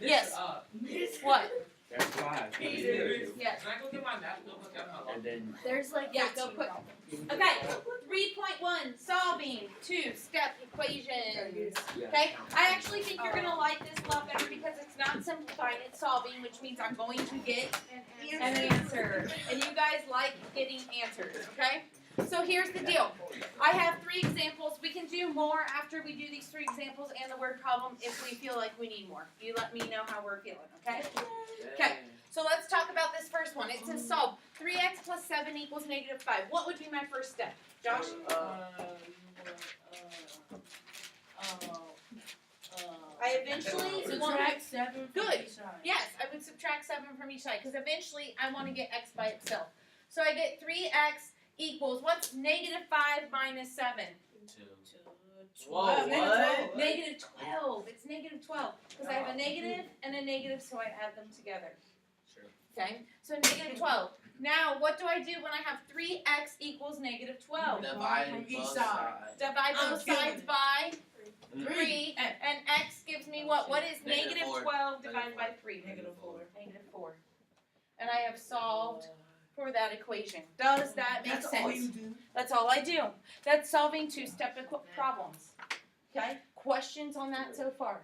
Yes. What? That's 5. Yes. Can I go get my napkin? And then There's like go put. Okay. 3.1 solving two-step equations. Okay. I actually think you're gonna like this a lot better because it's not simplifying, it's solving, which means I'm going to get an answer, and you guys like getting answers. Okay. So here's the deal. I have 3 examples. We can do more after we do these 3 examples and the word problem if we feel like we need more. You let me know how we're feeling, okay? Okay, so let's talk about this first one. It says solve 3x plus 7 equals negative 5. What would be my first step? Josh? I eventually subtract 7 from Good. each side. Yes, I would subtract 7 from each side because eventually I want to get x by itself. So I get 3x equals, what's negative 5 minus 7? 12. What? Negative 12. It's negative 12 because I have a negative and a negative, so I add them together. Sure. Okay, so negative 12. Now, what do I do when I have 3x equals negative 12? Divide Each both side. sides. Divide both sides by 3, and x gives me what? What is Negative negative 4. 12 divided by 3? Negative 4. Negative 4. And I have solved for that equation. Does that make That's sense? all you do. That's all I do. That's solving two-step problems. Okay? Questions on that so far?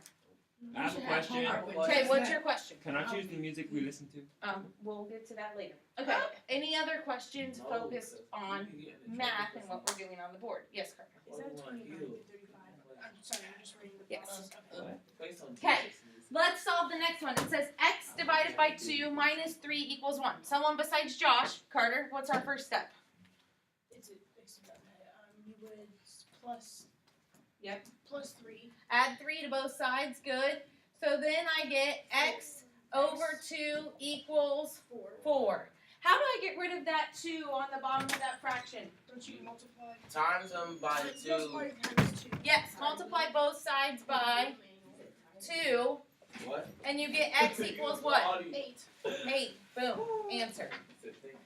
I have a question. Okay, what's your question? Can I choose the music we listen to? We'll get to that later. Okay. Any other questions focused on math and what we're doing on the board? Yes, Carter. Is that 29 to 35? I'm sorry, I'm just reading the Yes. Okay. Let's solve the next one. It says x divided by 2 minus 3 equals 1. Someone besides Josh. Carter, what's our first step? You would plus. Yep. Plus 3. Add 3 to both sides. Good. So then I get x over 2 equals 4. How do I get rid of that 2 on the bottom of that fraction? Don't you multiply? Times them by 2. Multiply times 2. Yes, multiply both sides by 2, What? and you get x equals what? 8. 8. Boom. Answer.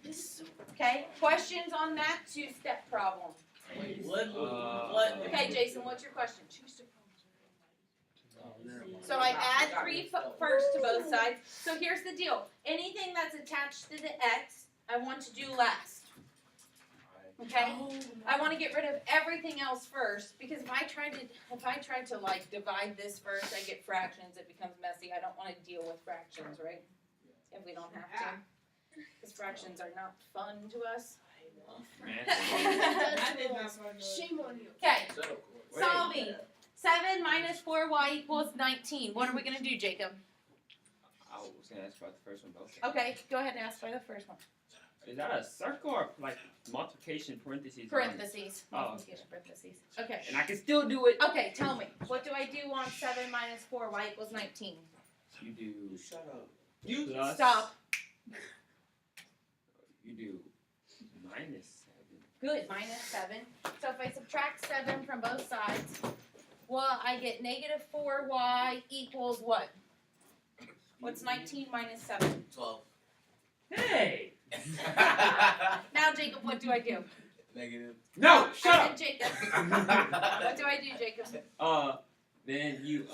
This is so. Okay. Questions on that two-step problem? What? Okay, Jason, what's your question? Two-step So I add 3 first to both sides. So here's the deal. Anything that's attached to the x, I want to do last. Okay? I want to get rid of everything else first because if I try to like divide this first, I get fractions. It becomes messy. I don't want to deal with fractions, right? If we don't have to, because fractions are not fun to us. Shame on you. Okay. Solving 7 minus 4y equals 19. What are we gonna do, Jacob? I was going to ask about the first one, but okay. Okay, go ahead and ask for the first one. Is that a circle or like multiplication parentheses? Parentheses. Oh, okay. Multiplication parentheses. Okay. And I can still do it. Okay, tell me. What do I do on 7 minus 4y equals 19? You do Shut up. plus. Stop. You do minus 7. Good, minus 7. So if I subtract 7 from both sides, well, I get negative 4y equals what? What's 19 minus 7? 12. Hey! Now, Jacob, what do I do? Negative. No! Shut I up! said Jacob. What do I do, Jacob? Then you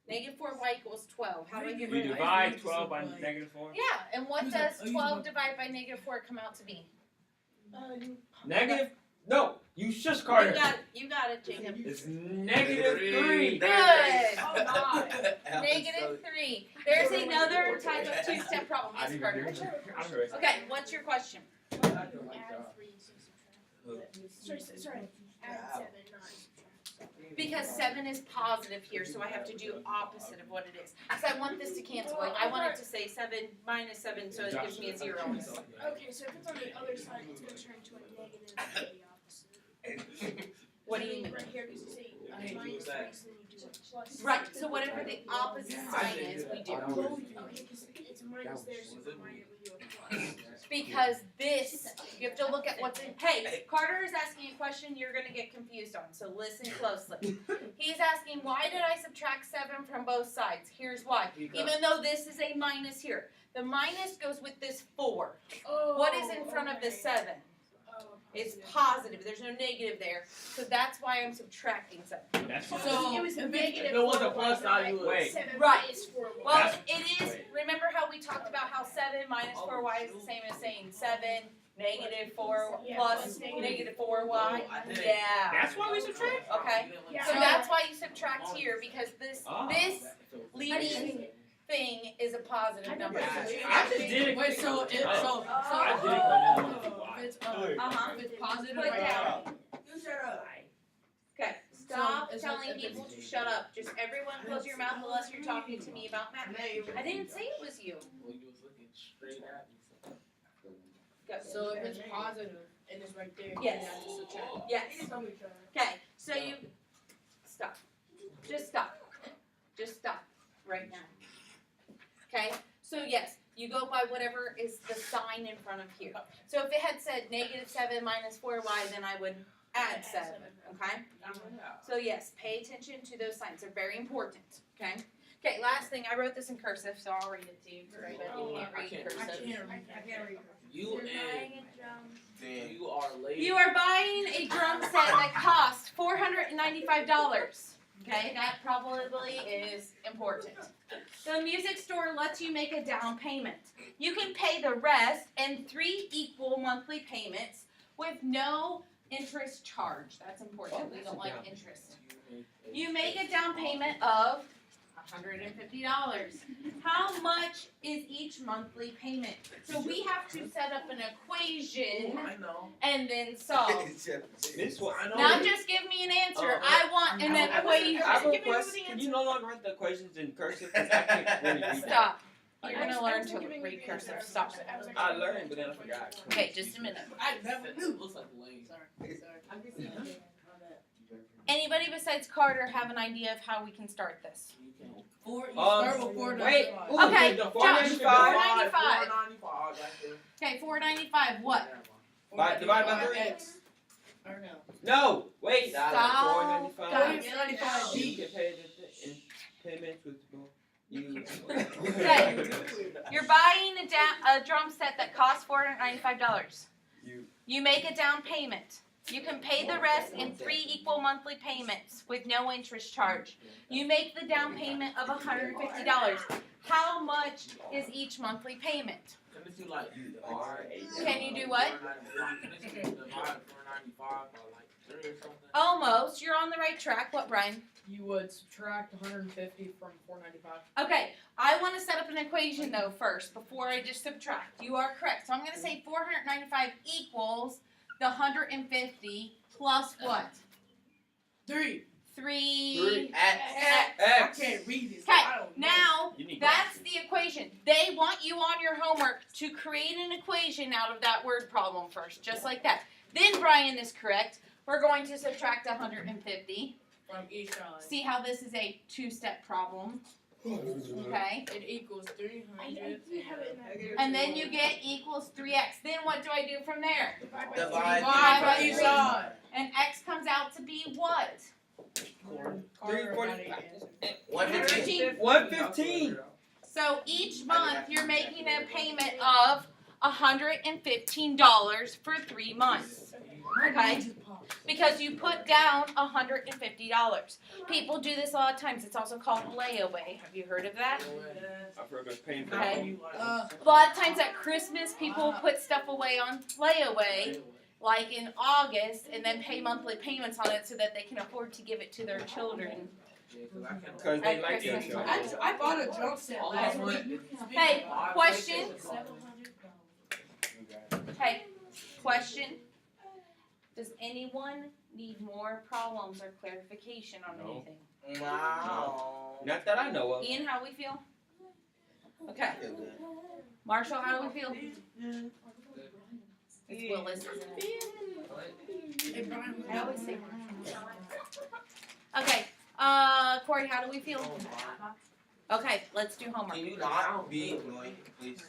Negative 4y equals 12. How do I get you rid of it? divide 12 by negative 4. Yeah, and what does 12 divided by negative 4 come out to be? Negative? No! You shush, Carter! You got it, Jacob. It's negative 3. Good. Oh, Negative 3. There's another type of two-step problem. Yes, Carter. Okay, what's your question? Add 3 and sorry. Add 7, not subtract. Because 7 is positive here, so I have to do opposite of what it is. Because I want this to cancel. Like, I want it to say 7 minus 7, so it gives me a 0. Okay, so if it's on the other side, it's going to turn to a negative for the opposite. What do you mean? Right here, because you say minus 3, so then you do a plus. Right, so whatever the opposite sign is, we do. Okay, because it's a minus there, so we do a plus. Because this, you have to look at what's in. Hey, Carter is asking a question you're going to get confused on, so listen closely. He's asking, why did I subtract 7 from both sides? Here's why. Even though this is a minus here. The minus goes with this 4. Oh, What is in front of the okay. 7? Oh, is positive. There's no negative there. So that's why I'm subtracting 7. That's So, it was if negative if it was a 4 plus sign, you would. Wait. 7 Right. minus 4 Well, That's- it is. Remember how we talked about how 7 minus 4y is the same as saying 7 negative 4 Yeah, plus plus negative 4y? I did it. Yeah. That's why we subtract? Okay. Yeah. So that's why you subtract here because this Oh. leading thing is a positive number. I just did it. Wait, so I did it for Uh-huh. if it's positive, Put down. you shut up. Okay. Stop So, is telling it- people to shut up. Just everyone close your mouth unless you're talking to me about math. I didn't say it was you. Well, you was looking straight at me. Go. So if it's positive and it's right there, Yes. you have to subtract. Yes. Okay. So you stop. Just stop. Just stop right now. Okay. So yes, you go by whatever is the sign in front of here. So if it had said negative 7 minus 4y, then I would add 7. Okay. So yes, pay attention to those signs. They're very important. Okay. Okay. Last thing, I wrote this in cursive, so I'll read it to you because I bet you can't I read can't- cursive. I can't read. You and you are late. You are buying a drum set that costs $495. Okay, that probably is important. The music store lets you make a down payment. You can pay the rest in 3 equal monthly payments with no interest charge. That's important. We don't like interest. You make a down payment of $150. How much is each monthly payment? So we have to set up an equation I know. and then solve. This one. I know. Not just give me an answer. I want an equation. I have a question. Can you no longer write the equations in cursive? 'Cause I can't really read that. Stop. You're gonna learn to read cursive. Stop. I learned, but then I forgot. Okay, just a minute. I never It knew. looks like lame. Sorry. I'm just saying. Anybody besides Carter have an idea of how we can start this? You can. You start with 4 Wait. Okay, The Josh. 495. 495. Okay, 495. What? Divide by 3. X. Or no. No. Wait. Stop. 495. Stop. You can pay the in payments with you. Okay. You're buying a drum set that costs $495. You make a down payment. You can pay the rest in 3 equal monthly payments with no interest charge. You make the down payment of $150. How much is each monthly payment? Can this do like Can you do what? Can this divide 495 by like 3 or something? Almost. You're on the right track. What, Brian? You would subtract 150 from 495. Okay, I want to set up an equation though first before I just subtract. You are correct. So I'm going to say 495 equals the 150 plus what? 3. 3. X. I can't read this. Okay, I don't know. now You need that's the equation. They want you on your homework to create an equation out of that word problem first, just like that. Then Brian is correct. We're going to subtract 150. From each side. See how this is a 2-step problem. Okay. It equals 300. And then you get equals 3x. Then what do I do from there? Divide Divide by each 3. side. And x comes out to be what? 115. 115. So each month you're making a payment of $115 for 3 months. Okay? Because you put down $150. People do this a lot of times. It's also called layaway. Have you heard of that? I've heard of paying for Okay. A lot of times at Christmas, people put stuff away on layaway, like in August, and then pay monthly payments on it so that they can afford to give it to their children. Because they like their Christmas children. time. I bought a drum set last week. Hey, question? Hey, question? Does anyone need more problems or clarification on No. anything? Wow. Not that I know of. Ian, how we feel? Okay. Marshall, how do we feel? It's Willis, isn't it? I always say Marshall. Okay. Corey, how do we feel? Okay, let's do homework. Can you not be annoying, please?